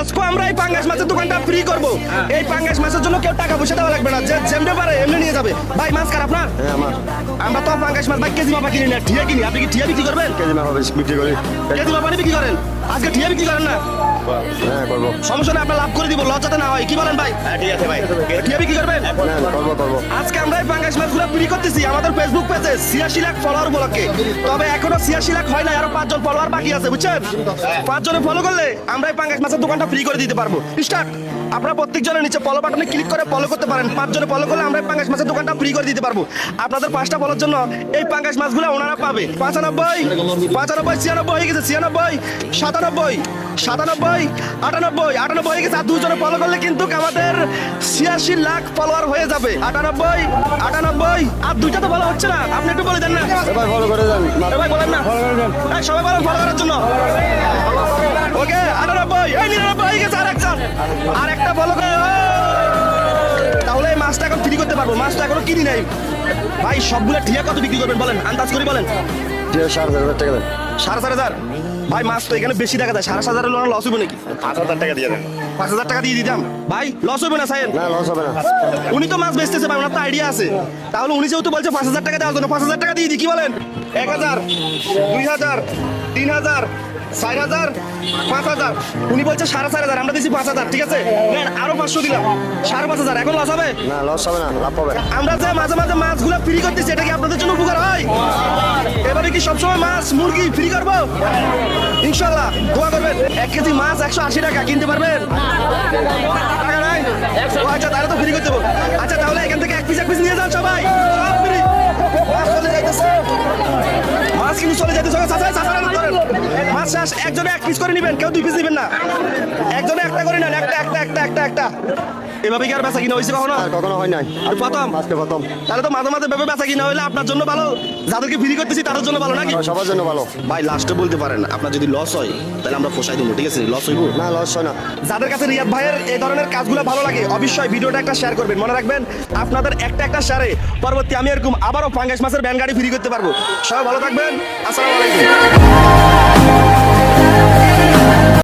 আজকে আমরা এই পাঙ্গাস মাছের দোকানটা ফ্রি করব। এই পাঙ্গাস মাছের জন্য কেউ টাকা পয়সা দেওয়া লাগবে না, যে যেমনি পারে এমনি নিয়ে যাবে। ভাই মাছ কার আপনার? হ্যাঁ আমার। আমরা তো পাঙ্গাস মাছ ভাই কেজি মাপা কিনি না, ঠিয়া কিনি। আপনি কি ঠিয়া বিক্রি করবেন? কেজি মাছ বিক্রি করি। কেজি মাপা বিক্রি করেন, আজকে ঠিয়া বিক্রি করেন না? হ্যাঁ করবো। সমস্যা নেই, আপনার লাভ করে দিব, লজ্জাতে না হয়। কি বলেন ভাই? ঠিক আছে ভাই। ঠিয়া বিক্রি করবেন? হ্যাঁ করবো। আজকে আমরা এই পাঙ্গাস মাছগুলো ফ্রি করতেছি আমাদের ফেসবুক পেজে 86 লাখ ফলোয়ার উপলক্ষে। তবে এখনো 86 লাখ হয় না, আরো 5 জন ফলোয়ার বাকি আছে, বুঝছেন? 5 জনে ফলো করলে আমরা এই পাঙ্গাস মাছের দোকানটা ফ্রি করে দিতে পারবো। স্টার্ট। আপনারা প্রত্যেকজনের নিচে ফলো বাটনে ক্লিক করে ফলো করতে পারেন। 5 জনে ফলো করলে আমরা এই পাঙ্গাস মাছের দোকানটা ফ্রি করে দিতে পারবো। আপনাদের 5টা ফলোর জন্য এই পাঙ্গাস মাছগুলো ওনারা পাবে। 95 95 96 হয়ে গেছে, 96 97 97 98 98 হয়ে গেছে। আর 2 জনে ফলো করলে কিন্তু আমাদের 86 লাখ ফলোয়ার হয়ে যাবে। 98 98 আর 2টা তো ভালো হচ্ছে না, আপনি একটু বলে দেন না। ভাই ফলো করে দেন। ভাই বলেন না, এই সবাই বলেন ফলো করার জন্য। ওকে 98 এই 99 হয়ে গেছে। আর একটা ফলো করে, তাহলে এই মাছটা এখন ফ্রি করতে পারবো। মাছটা এখনো কিনি নাই ভাই। সবগুলো ঠিয়া কত বিক্রি করবেন বলেন, আন্দাজ করে বলেন। 4,500 টাকা দেন। 4,500 ভাই। মাছ তো এখানে বেশি দেখা যায়, 5,500 লস হবে নাকি? 5,000 টাকা দিয়ে দেন। 5,000 টাকা দিয়ে দিতাম ভাই, লস হবে না সাহেব? না লস হবে না। উনি তো মাছ বেচতেছে ভাই, ওনার তো আইডিয়া আছে। তাহলে উনি যেহেতু বলছে 5,000 টাকা দেওয়ার জন্য, 5,000 টাকা দিয়ে দিই, কি বলেন? 1,000 2,000 3,000 4,000 5,000। উনি বলছে 4,500, আমরা দিচ্ছি 5,000। ঠিক আছে, নেন আরো 500 দিলাম, 5,500। এখন লস হবে? না লস হবে না, লাভ হবে। আমরা যে মাঝে মাঝে মাছগুলো ফ্রি করতেছি, এটা কি আপনাদের জন্য উপকার হয়? এবারে কি সবসময় মাছ মুরগি ফ্রি করবো? ইনশাল্লাহ দোয়া করবেন। 1 কেজি মাছ 180 টাকা, কিনতে পারবেন? টাকা নাই? ও আচ্ছা, তাহলে তো ফ্রি করতে হবে। আচ্ছা তাহলে এখান থেকে এক পিস নিয়ে যান সবাই, সব ফ্রি। মাছ চলে যাইতেছে, মাছ কিন্তু চলে যাইতেছে। মাছ শেষ, একজনে 1 পিস করে নিবেন, কেউ 2 পিস নিবেন না। একজনে একটা করে নেন, একটা। এভাবে কি আর বেচা কিনা হয়েছে কখনো? আর কখনো হয় নাই। আর প্রথম? আজকে প্রথম। তাহলে তো মাঝে মাঝে ভেবে বেচা কিনা হইলে আপনার জন্য ভালো, যাদেরকে ফ্রি করতেছি তাদের জন্য ভালো নাকি? সবার জন্য ভালো। ভাই লাস্টে বলতে পারেন, আপনার যদি লস হয় তাহলে আমরা পোষাই দেবো, ঠিক আছে? লস হইব না লস হয় না। যাদের কাছে রিয়াদ ভাইয়ের এই ধরনের কাজগুলো ভালো লাগে, অবশ্যই ভিডিওটা একটা শেয়ার করবেন। মনে রাখবেন, আপনাদের একটা শেয়ারে পরবর্তী আমি এরকম আবারও পাঙ্গাস মাছের ভ্যান গাড়ি ফ্রি করতে পারবো। সবাই ভালো থাকবেন, আসসালামু আলাইকুম।